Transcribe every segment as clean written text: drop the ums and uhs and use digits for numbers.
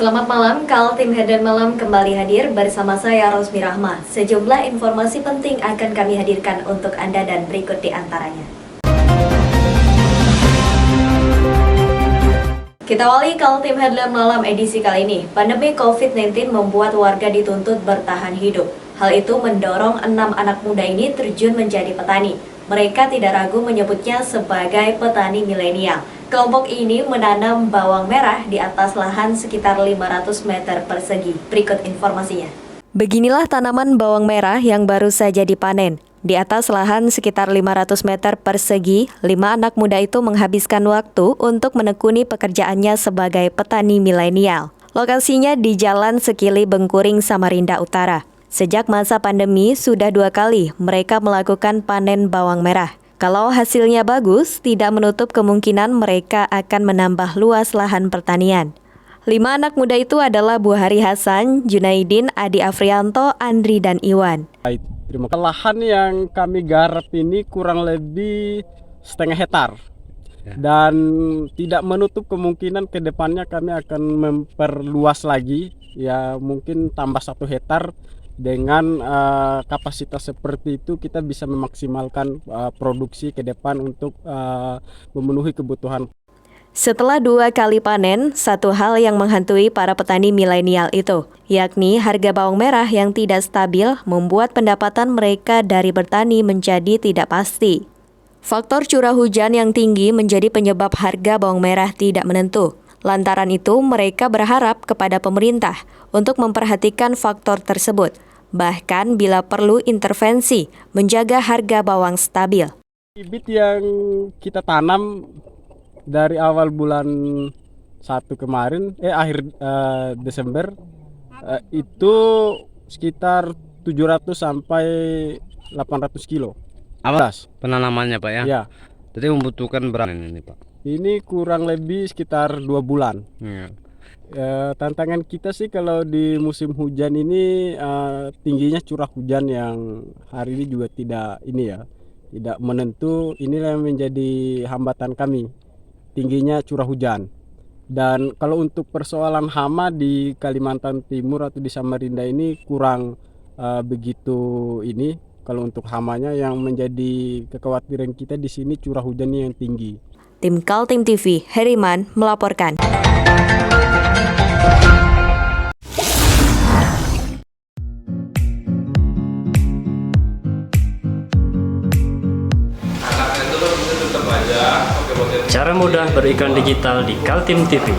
Selamat malam, Kaltim Headline Malam kembali hadir bersama saya Rosmi Rahma. Sejumlah informasi penting akan kami hadirkan untuk Anda dan berikut di antaranya. Kita awali Kaltim Headline Malam edisi kali ini. Pandemi COVID-19 membuat warga dituntut bertahan hidup. Hal itu mendorong 6 anak muda ini terjun menjadi petani. Mereka tidak ragu menyebutnya sebagai petani milenial. Kelompok ini menanam bawang merah di atas lahan sekitar 500 meter persegi. Berikut informasinya. Beginilah tanaman bawang merah yang baru saja dipanen. Di atas lahan sekitar 500 meter persegi, 5 anak muda itu menghabiskan waktu untuk menekuni pekerjaannya sebagai petani milenial. Lokasinya di Jalan Sekili Bengkuring, Samarinda Utara. Sejak masa pandemi, sudah 2 kali mereka melakukan panen bawang merah. Kalau hasilnya bagus, tidak menutup kemungkinan mereka akan menambah luas lahan pertanian. 5 anak muda itu adalah Buhari Hasan, Junaidin, Adi Afrianto, Andri, dan Iwan. Terima kasih. Lahan yang kami garap ini kurang lebih setengah hektar. Dan tidak menutup kemungkinan ke depannya kami akan memperluas lagi. Ya mungkin tambah 1 hektar. Dengan kapasitas seperti itu kita bisa memaksimalkan produksi ke depan untuk memenuhi kebutuhan. Setelah 2 kali panen, satu hal yang menghantui para petani milenial itu, yakni harga bawang merah yang tidak stabil membuat pendapatan mereka dari bertani menjadi tidak pasti. Faktor curah hujan yang tinggi menjadi penyebab harga bawang merah tidak menentu. Lantaran itu, mereka berharap kepada pemerintah untuk memperhatikan faktor tersebut, bahkan bila perlu intervensi menjaga harga bawang stabil. Bibit yang kita tanam dari awal bulan 1 kemarin, akhir Desember, itu sekitar 700 sampai 800 kilo. Awas penanamannya Pak ya? Ya. Jadi membutuhkan berapa ini Pak? Ini kurang lebih sekitar 2 bulan. Tantangan kita sih kalau di musim hujan ini tingginya curah hujan yang hari ini juga tidak menentu. Inilah yang menjadi hambatan kami, tingginya curah hujan. Dan kalau untuk persoalan hama di Kalimantan Timur atau di Samarinda ini kurang begitu ini. Kalau untuk hamanya yang menjadi kekhawatiran kita di sini curah hujannya yang tinggi. Tim Kaltim TV, Heriman melaporkan. Cara mudah beriklan digital di Kaltim TV.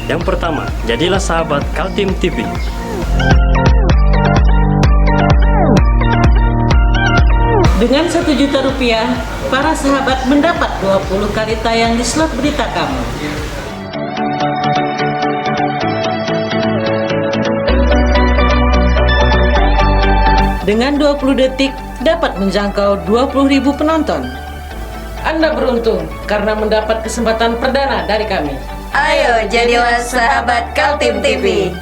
Yang pertama, jadilah sahabat Kaltim TV. Dengan Rp1.000.000, para sahabat mendapat 20 kali tayang di slot berita kamu. Dengan 20 detik dapat menjangkau 20.000 penonton. Anda beruntung karena mendapat kesempatan perdana dari kami. Ayo jadilah sahabat Kaltim TV.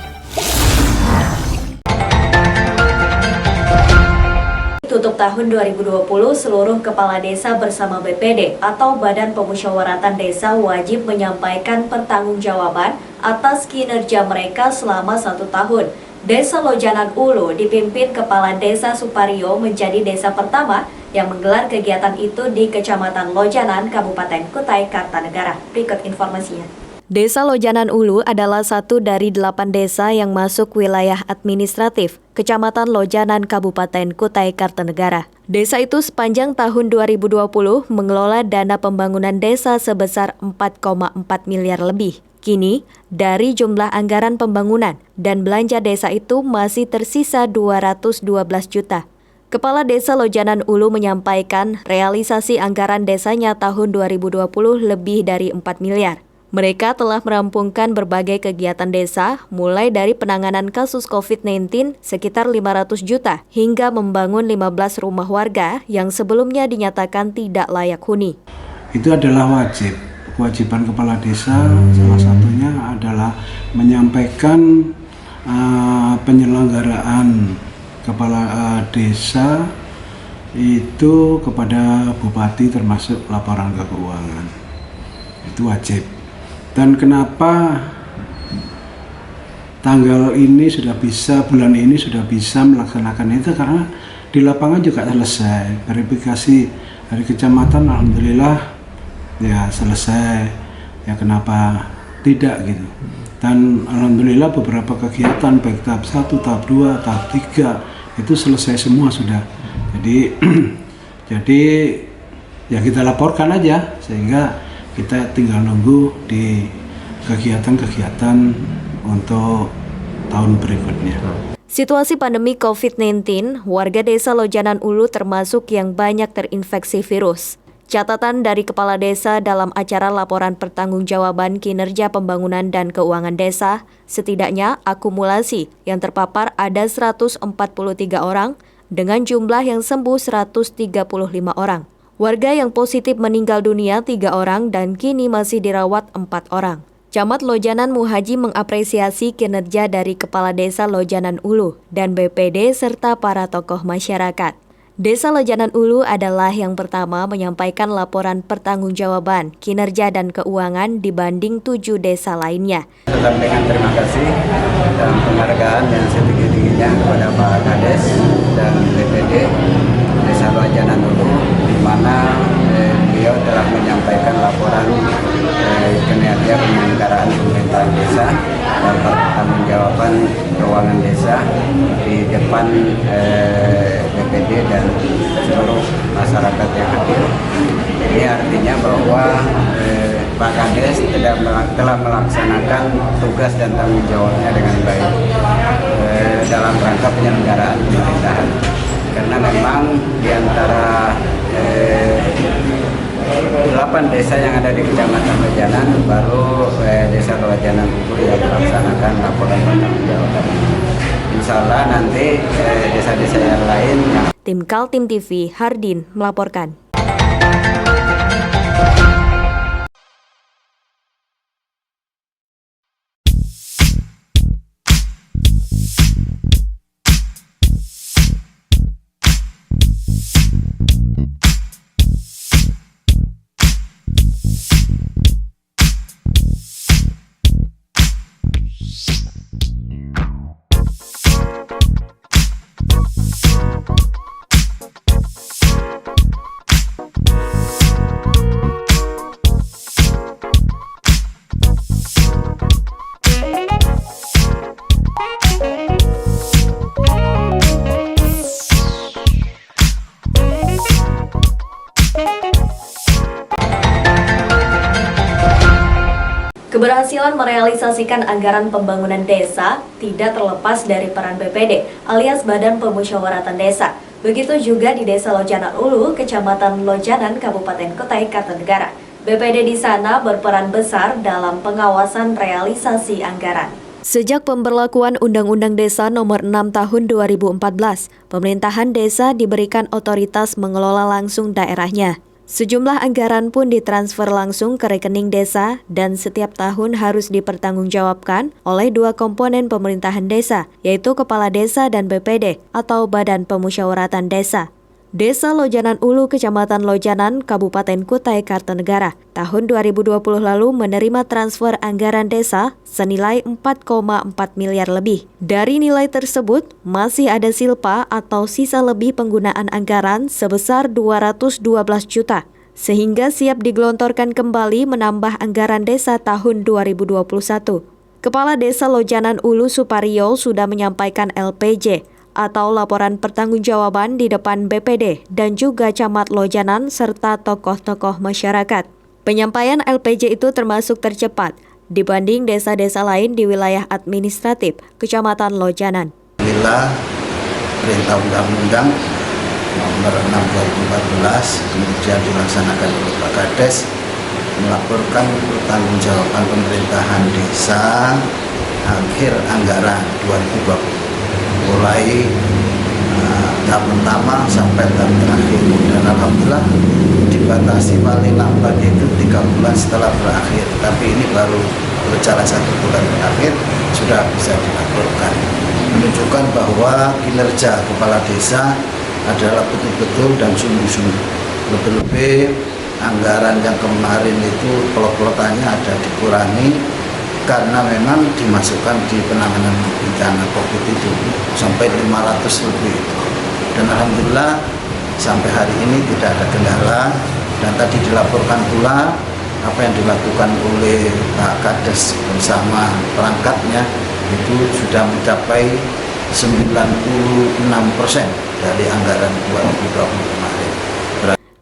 Tutup tahun 2020, seluruh kepala desa bersama BPD atau Badan Pemusyawaratan Desa wajib menyampaikan pertanggungjawaban atas kinerja mereka selama 1 tahun. Desa Lojanan Ulu dipimpin Kepala Desa Supario menjadi desa pertama yang menggelar kegiatan itu di Kecamatan Lojanan, Kabupaten Kutai Kartanegara. Berikut informasinya. Desa Lojanan Ulu adalah satu dari 8 desa yang masuk wilayah administratif Kecamatan Lojanan, Kabupaten Kutai Kartanegara. Desa itu sepanjang tahun 2020 mengelola dana pembangunan desa sebesar 4,4 miliar lebih. Kini, dari jumlah anggaran pembangunan dan belanja desa itu masih tersisa 212 juta. Kepala Desa Lojanan Ulu menyampaikan realisasi anggaran desanya tahun 2020 lebih dari 4 miliar. Mereka telah merampungkan berbagai kegiatan desa, mulai dari penanganan kasus COVID-19 sekitar 500 juta, hingga membangun 15 rumah warga yang sebelumnya dinyatakan tidak layak huni. Itu adalah kewajiban kepala desa, salah satunya adalah menyampaikan penyelenggaraan kepala desa itu kepada bupati termasuk laporan ke keuangan. Itu wajib. Dan kenapa tanggal ini sudah bisa, bulan ini sudah bisa melaksanakan itu, karena di lapangan juga selesai. Verifikasi dari kecamatan alhamdulillah ya selesai. Ya kenapa tidak gitu. Dan alhamdulillah beberapa kegiatan baik tahap 1, tahap 2, tahap 3 itu selesai semua sudah. Jadi ya kita laporkan aja, sehingga kita tinggal nunggu di kegiatan-kegiatan untuk tahun berikutnya. Situasi pandemi COVID-19, warga desa Lojanan Ulu termasuk yang banyak terinfeksi virus. Catatan dari Kepala Desa dalam acara laporan pertanggungjawaban kinerja pembangunan dan keuangan desa, setidaknya akumulasi yang terpapar ada 143 orang, dengan jumlah yang sembuh 135 orang. Warga yang positif meninggal dunia 3 orang dan kini masih dirawat 4 orang. Camat Lojanan Muhaji mengapresiasi kinerja dari Kepala Desa Lojanan Ulu dan BPD serta para tokoh masyarakat. Desa Lojanan Ulu adalah yang pertama menyampaikan laporan pertanggungjawaban kinerja dan keuangan dibanding 7 desa lainnya. Sampaikan terima kasih dan penghargaan yang setinggi-tingginya kepada Pak Kades dan BPD Desa Lojanan Ulu, di mana beliau telah menyampaikan laporan kinerja penyelenggaraan pemerintahan desa dan pertanggungjawaban keuangan desa di depan BPD dan seluruh masyarakat yang hadir. Ini artinya bahwa Pak Kades telah melaksanakan tugas dan tanggung jawabnya dengan baik dalam rangka penyelenggaraan pemerintahan. Karena memang di antara 8 desa yang ada di Kecamatan Lojanan, baru Desa Lojanan Ulu yang melaksanakan laporan pertanggungjawaban. Insya Allah nanti desa-desa yang lain yang... Tim Kaltim TV, Hardin melaporkan. Keberhasilan merealisasikan anggaran pembangunan desa tidak terlepas dari peran BPD alias Badan Pemusyawaratan Desa. Begitu juga di Desa Lojanan Ulu, Kecamatan Lojanan, Kabupaten Kutai Kartanegara. BPD di sana berperan besar dalam pengawasan realisasi anggaran. Sejak pemberlakuan Undang-Undang Desa Nomor 6 Tahun 2014, pemerintahan desa diberikan otoritas mengelola langsung daerahnya. Sejumlah anggaran pun ditransfer langsung ke rekening desa dan setiap tahun harus dipertanggungjawabkan oleh 2 komponen pemerintahan desa, yaitu Kepala Desa dan BPD atau Badan Pemusyawaratan Desa. Desa Lojanan Ulu, Kecamatan Lojanan, Kabupaten Kutai Kartanegara, tahun 2020 lalu menerima transfer anggaran desa senilai 4,4 miliar lebih. Dari nilai tersebut, masih ada silpa atau sisa lebih penggunaan anggaran sebesar 212 juta, sehingga siap digelontorkan kembali menambah anggaran desa tahun 2021. Kepala Desa Lojanan Ulu Suparyo sudah menyampaikan LPJ, atau laporan pertanggungjawaban di depan BPD dan juga Camat Lojanan serta tokoh-tokoh masyarakat. Penyampaian LPJ itu termasuk tercepat dibanding desa-desa lain di wilayah administratif Kecamatan Lojanan. Bila perintah undang-undang nomor 6 2014 kemudian dilaksanakan oleh Pak Kades melaporkan pertanggungjawaban pemerintahan desa akhir anggaran 2020. Mulai tahap pertama sampai tahap terakhir, dan alhamdulillah dibatasi paling lambat itu 3 bulan setelah berakhir, tapi ini baru berjalan 1 bulan terakhir sudah bisa dilaporkan, menunjukkan bahwa kinerja kepala desa adalah betul-betul dan sungguh-sungguh. Lebih-lebih anggaran yang kemarin itu pelot-pelotannya ada dikurangi karena memang dimasukkan di penanganan bencana COVID itu sampai 500 lebih. Dan alhamdulillah sampai hari ini tidak ada kendala, dan tadi dilaporkan pula apa yang dilakukan oleh Pak Kades bersama perangkatnya itu sudah mencapai 96% dari anggaran 2020 kemarin.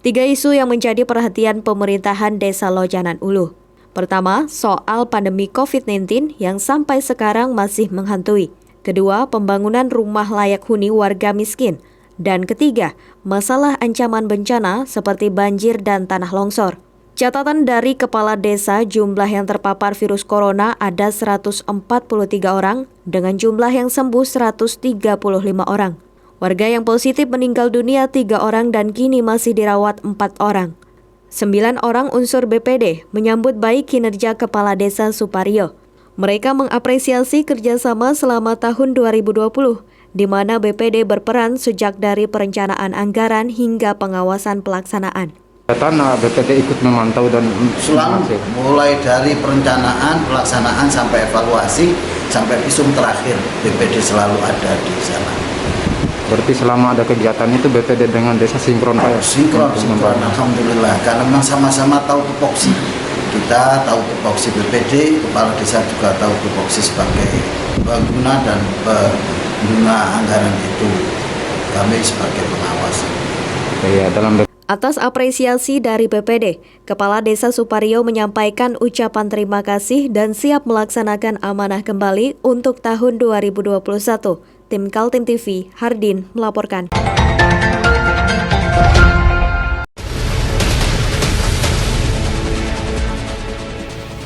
3 isu yang menjadi perhatian pemerintahan Desa Lojanan Ulu. Pertama, soal pandemi COVID-19 yang sampai sekarang masih menghantui. Kedua, pembangunan rumah layak huni warga miskin. Dan ketiga, masalah ancaman bencana seperti banjir dan tanah longsor. Catatan dari Kepala Desa, jumlah yang terpapar virus corona ada 143 orang, dengan jumlah yang sembuh 135 orang. Warga yang positif meninggal dunia 3 orang dan kini masih dirawat 4 orang. 9 orang unsur BPD menyambut baik kinerja Kepala Desa Suparyo. Mereka mengapresiasi kerjasama selama tahun 2020, di mana BPD berperan sejak dari perencanaan anggaran hingga pengawasan pelaksanaan. BPD ikut memantau dan selalu mulai dari perencanaan, pelaksanaan sampai evaluasi sampai visum terakhir BPD selalu ada di sana. Berarti selama ada kegiatan itu BPD dengan desa sinkron Pak? Sinkron, alhamdulillah. Karena memang sama-sama tahu tupoksi. Kita tahu tupoksi BPD, Kepala Desa juga tahu tupoksi sebagai pengguna dan pengguna anggaran itu. Kami sebagai pengawas. Iya, dalam Atas apresiasi dari BPD, Kepala Desa Suparyo menyampaikan ucapan terima kasih dan siap melaksanakan amanah kembali untuk tahun 2021. Tim Kaltim TV, Hardin melaporkan.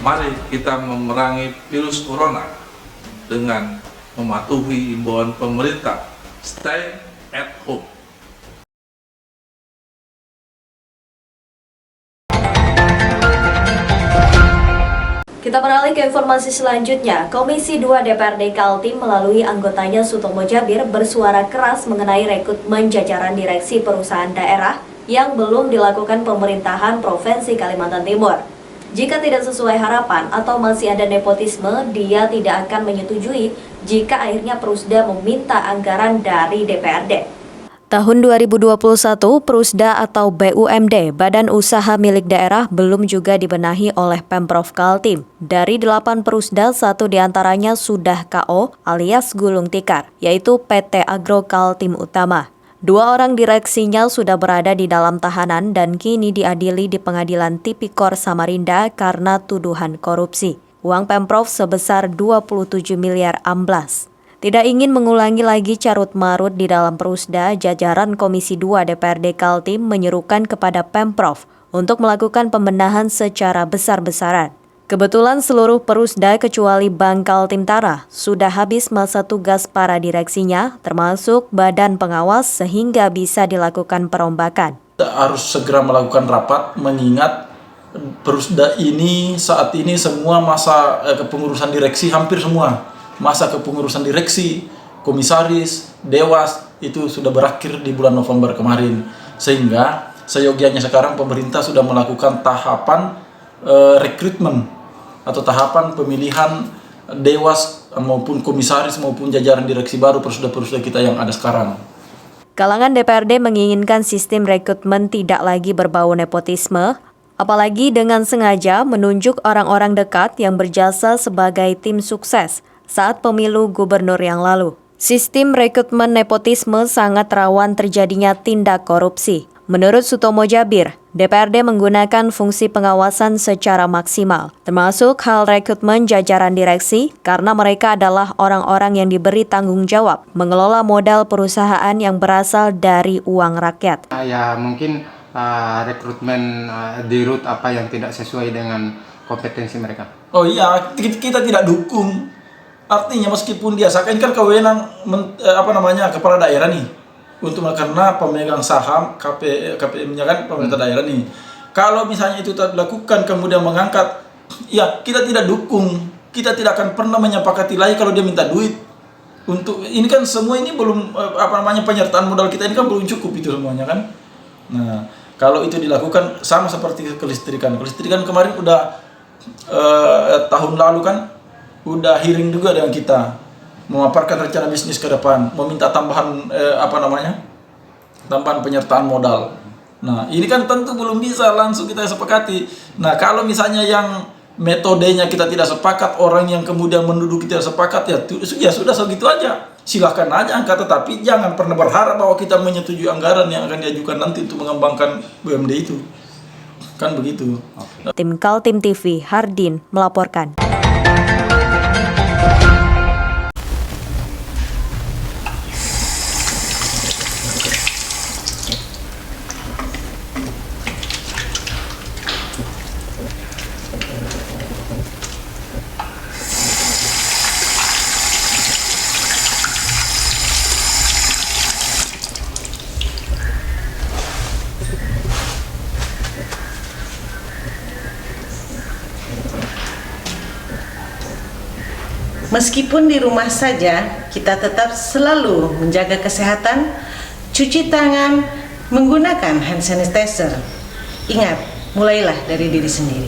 Mari kita memerangi virus corona dengan mematuhi imbauan pemerintah. Stay at home. Kita beralih ke informasi selanjutnya. Komisi 2 DPRD Kaltim melalui anggotanya Sutomo Jabir bersuara keras mengenai rekrutmen jajaran direksi perusahaan daerah yang belum dilakukan pemerintahan Provinsi Kalimantan Timur. Jika tidak sesuai harapan atau masih ada nepotisme, dia tidak akan menyetujui jika akhirnya Perusda meminta anggaran dari DPRD. Tahun 2021, Perusda atau BUMD, Badan Usaha Milik Daerah, belum juga dibenahi oleh Pemprov Kaltim. Dari 8 Perusda, 1 diantaranya sudah KO alias gulung tikar, yaitu PT Agro Kaltim Utama. 2 orang direksinya sudah berada di dalam tahanan dan kini diadili di Pengadilan Tipikor Samarinda karena tuduhan korupsi. Uang Pemprov sebesar 27 miliar amblas. Tidak ingin mengulangi lagi carut-marut di dalam Perusda, jajaran Komisi 2 DPRD Kaltim menyerukan kepada Pemprov untuk melakukan pembenahan secara besar-besaran. Kebetulan seluruh Perusda kecuali Bank Kaltim Tara sudah habis masa tugas para direksinya, termasuk badan pengawas, sehingga bisa dilakukan perombakan. Kita harus segera melakukan rapat mengingat Perusda ini saat ini semua masa kepengurusan direksi, hampir semua masa kepengurusan direksi, komisaris, dewas itu sudah berakhir di bulan November kemarin. Sehingga seyogianya sekarang pemerintah sudah melakukan tahapan rekrutmen atau tahapan pemilihan dewas maupun komisaris maupun jajaran direksi baru Perusda-Perusda kita yang ada sekarang. Kalangan DPRD menginginkan sistem rekrutmen tidak lagi berbau nepotisme, apalagi dengan sengaja menunjuk orang-orang dekat yang berjasa sebagai tim sukses saat pemilu gubernur yang lalu. Sistem rekrutmen nepotisme sangat rawan terjadinya tindak korupsi. Menurut Sutomo Jabir, DPRD menggunakan fungsi pengawasan secara maksimal, termasuk hal rekrutmen jajaran direksi, karena mereka adalah orang-orang yang diberi tanggung jawab mengelola modal perusahaan yang berasal dari uang rakyat. Ya mungkin rekrutmen dirut apa yang tidak sesuai dengan kompetensi mereka. Oh iya, kita tidak dukung. Artinya meskipun dia seakan kan kewenang kepala daerah nih untuk karena pemegang saham KPM-nya kan pemerintah daerah nih. Kalau misalnya itu tidak dilakukan kemudian mengangkat, ya kita tidak dukung. Kita tidak akan pernah menyepakati lagi kalau dia minta duit. Untuk ini kan semua ini belum penyertaan modal kita ini kan belum cukup itu semuanya kan. Nah, kalau itu dilakukan sama seperti kelistrikan. Kelistrikan kemarin udah tahun lalu kan udah hearing juga dengan kita, memaparkan rencana bisnis ke depan, meminta tambahan tambahan penyertaan modal. Nah, ini kan tentu belum bisa langsung kita sepakati. Nah, kalau misalnya yang metodenya kita tidak sepakat, orang yang kemudian menduduki tidak sepakat, ya sudah segitu aja. Silahkan aja angkat, tetapi jangan pernah berharap bahwa kita menyetujui anggaran yang akan diajukan nanti untuk mengembangkan BUMD itu. Kan begitu. Tim Kaltim TV, Hardin melaporkan. Meskipun di rumah saja, kita tetap selalu menjaga kesehatan, cuci tangan, menggunakan hand sanitizer. Ingat, mulailah dari diri sendiri.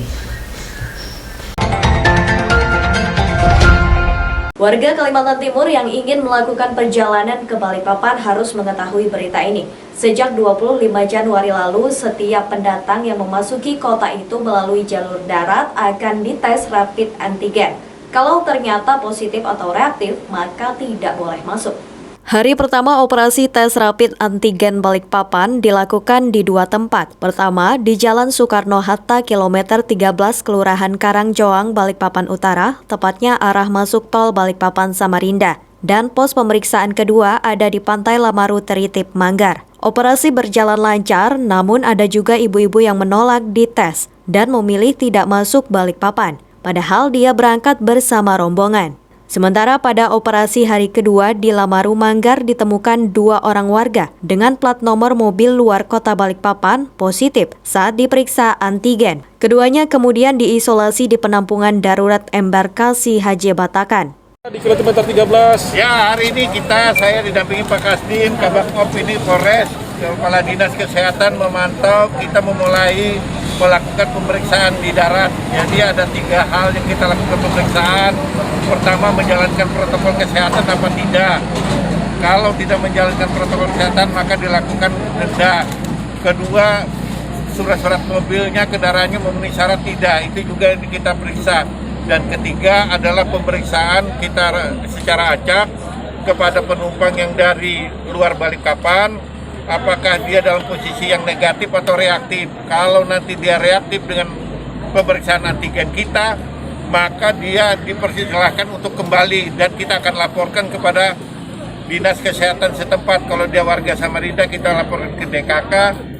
Warga Kalimantan Timur yang ingin melakukan perjalanan ke Balikpapan harus mengetahui berita ini. Sejak 25 Januari lalu, setiap pendatang yang memasuki kota itu melalui jalur darat akan dites rapid antigen. Kalau ternyata positif atau reaktif, maka tidak boleh masuk. Hari pertama operasi tes rapid antigen Balikpapan dilakukan di 2 tempat. Pertama, di Jalan Soekarno-Hatta kilometer 13 Kelurahan Karangjoang, Balikpapan Utara, tepatnya arah masuk tol Balikpapan Samarinda. Dan pos pemeriksaan kedua ada di Pantai Lamaru Teritip, Manggar. Operasi berjalan lancar, namun ada juga ibu-ibu yang menolak dites dan memilih tidak masuk Balikpapan. Padahal dia berangkat bersama rombongan. Sementara pada operasi hari kedua di Lamaru Manggar ditemukan 2 orang warga dengan plat nomor mobil luar kota Balikpapan positif saat diperiksa antigen. Keduanya kemudian diisolasi di penampungan darurat embarkasi Haji Batakan. Di kilometer 13. Ya, hari ini saya didampingi Pak Kasdim, Kabakop ini Polres, Kepala Dinas Kesehatan memantau, kita memulai melakukan pemeriksaan di darat. Jadi ada 3 hal yang kita lakukan pemeriksaan. Pertama, menjalankan protokol kesehatan apa tidak. Kalau tidak menjalankan protokol kesehatan maka dilakukan denda. Kedua, surat-surat mobilnya, kendaraannya memenuhi syarat tidak, itu juga kita periksa. Dan ketiga adalah pemeriksaan kita secara acak kepada penumpang yang dari luar Balikpapan, apakah dia dalam posisi yang negatif atau reaktif. Kalau nanti dia reaktif dengan pemeriksaan antigen kita, maka dia dipersilahkan untuk kembali dan kita akan laporkan kepada Dinas Kesehatan setempat. Kalau dia warga Samarinda, kita laporkan ke DKK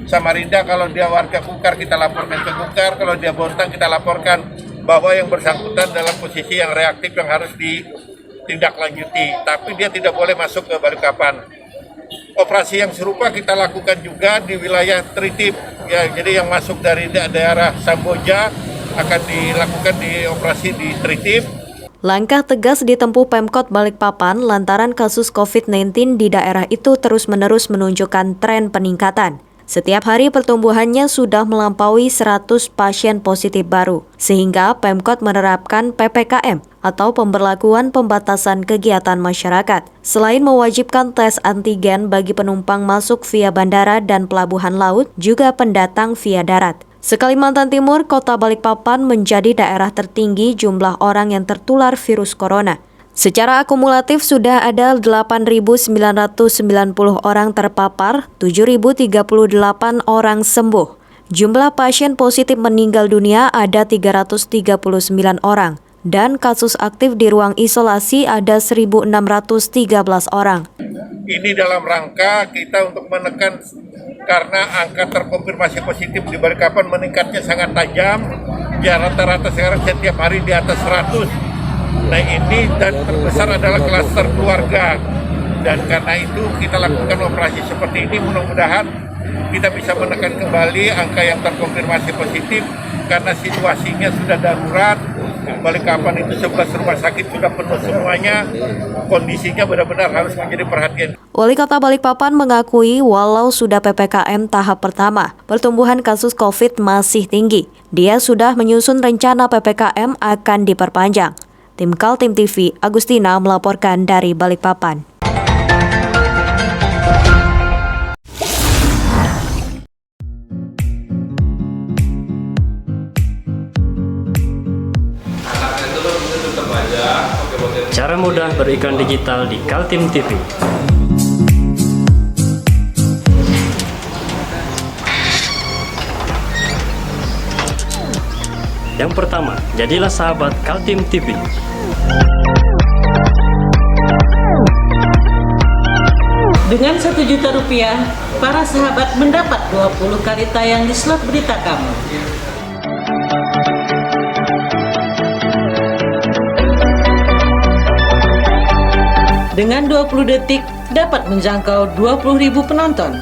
Samarinda. Kalau dia warga Kukar, kita laporkan ke Kukar. Kalau dia Bontang, kita laporkan bahwa yang bersangkutan dalam posisi yang reaktif yang harus ditindaklanjuti. Tapi dia tidak boleh masuk ke Balikpapan. Operasi yang serupa kita lakukan juga di wilayah Teritip. Ya, jadi yang masuk dari daerah Samboja akan dilakukan di operasi di Teritip. Langkah tegas ditempuh Pemkot Balikpapan lantaran kasus COVID-19 di daerah itu terus-menerus menunjukkan tren peningkatan. Setiap hari pertumbuhannya sudah melampaui 100 pasien positif baru, sehingga Pemkot menerapkan PPKM atau pemberlakuan pembatasan kegiatan masyarakat. Selain mewajibkan tes antigen bagi penumpang masuk via bandara dan pelabuhan laut, juga pendatang via darat. Se-Kalimantan Timur, Kota Balikpapan menjadi daerah tertinggi jumlah orang yang tertular virus corona. Secara akumulatif sudah ada 8.990 orang terpapar, 7.038 orang sembuh. Jumlah pasien positif meninggal dunia ada 339 orang. Dan kasus aktif di ruang isolasi ada 1.613 orang. Ini dalam rangka kita untuk menekan karena angka terkonfirmasi positif di Balikpapan meningkatnya sangat tajam. Ya rata-rata sekarang setiap hari di atas 100. Nah ini dan terbesar adalah klaster keluarga. Dan karena itu kita lakukan operasi seperti ini, mudah-mudahan kita bisa menekan kembali angka yang terkonfirmasi positif karena situasinya sudah darurat. Balikpapan itu 11 rumah sakit sudah penuh semuanya, kondisinya benar-benar harus menjadi perhatian. Wali Kota Balikpapan mengakui walau sudah PPKM tahap pertama, pertumbuhan kasus COVID masih tinggi. Dia sudah menyusun rencana PPKM akan diperpanjang. Tim Kaltim TV, Agustina melaporkan dari Balikpapan. Cara mudah beriklan digital di Kaltim TV. Yang pertama, jadilah sahabat Kaltim TV. Dengan Rp1.000.000, para sahabat mendapat 20 kali tayang di slot berita kamu. Dengan 20 detik dapat menjangkau 20.000 penonton.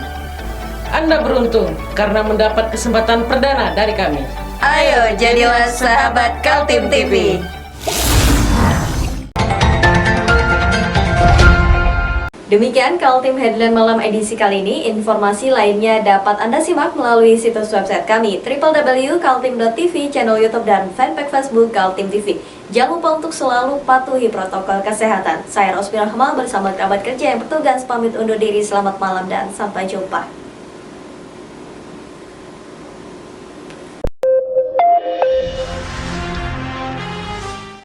Anda beruntung karena mendapat kesempatan perdana dari kami. Ayo jadilah sahabat Kaltim TV. Demikian Kaltim Headline Malam edisi kali ini. Informasi lainnya dapat Anda simak melalui situs website kami www.kaltim.tv, channel YouTube dan fanpage Facebook Kaltim TV. Jangan lupa untuk selalu patuhi protokol kesehatan. Saya Rosmi Rahma bersama kerabat kerja yang bertugas pamit undur diri. Selamat malam dan sampai jumpa.